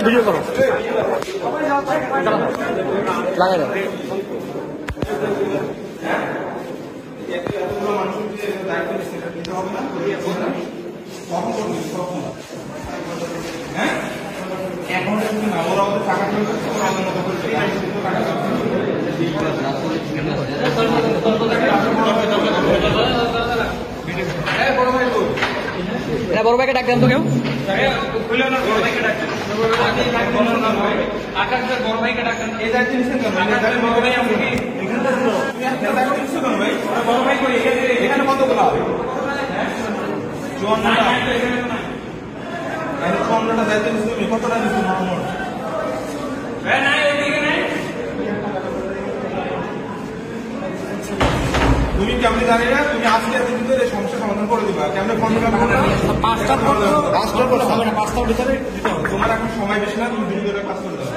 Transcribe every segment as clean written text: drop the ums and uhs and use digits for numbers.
Video করো লাগাই দাও। বড় ভাইকে ডাক দেন তো কেউ, তুমি কেমন জানি না, তুমি আজকে সমস্যা সমাধান করে দিবা। কেমন পাঁচটার ভিতরে তোমার এখন সময় বেশি না, তুমি দ্রুত কাজ করে দেবা।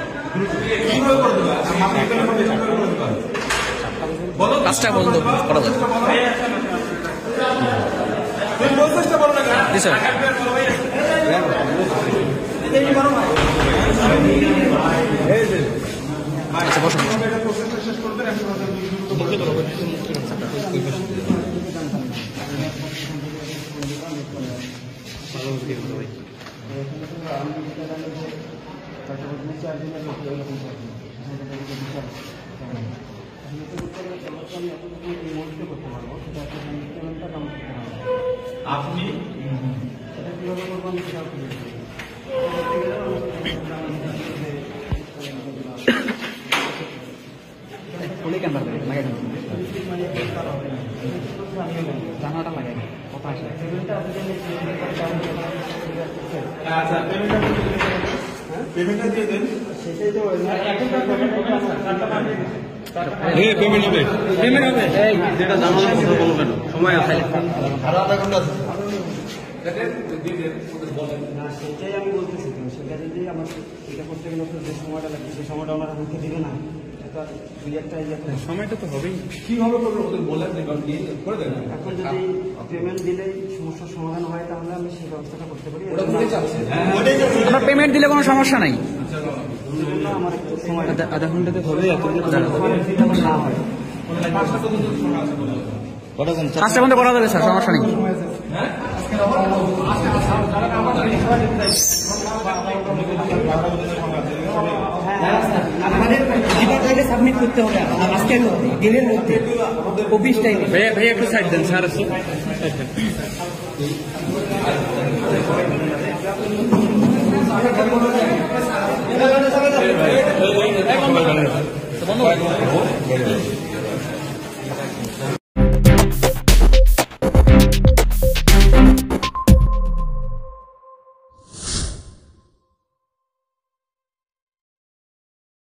কিভাবে করে দিবা? কাজটা বন্ধ করা যাবে। তুমি বলতে চেষ্টা করো না। আচ্ছা বসুন। শেষ করবেন আপনি জানাটা লাগাই কথা আসে। আচ্ছা পেমেন্টটা দিয়ে দেন। সেটাই তো পেমেন্ট হবে, পেমেন্ট হবে। যেটা জানানোর কথা বলবেন, সময় আছে আরো আধা ঘন্টা আছে। সেটাই আমি বলতেছি, সেটা যদি আমার এটা করতে গেলে যে সময়টা লাগবে সেই সময়টা ওনারা মুখে দিবে না। সময়টা তো হবেই, কিভাবে করবো ওদের বলেন করে দেন। এখন যদি পেমেন্ট দিলেই সমস্যার সমাধান হয় তাহলে আমি সেই ব্যবস্থাটা করতে পারি। আপনার পেমেন্ট দিলে কোনো সমস্যা নাই। আমার একটু সময় আধা ঘন্টাতে হবে, না হয় 5টা পর্যন্ত করা যাবে স্যার, সমস্যা নেই। আমাদের সাবমিট করতে হবে আজকের মধ্যে, দিনের মধ্যে, অফিস টাইমে। ভাইয়া একটু সাইড দেন স্যার। আছে বন্ধ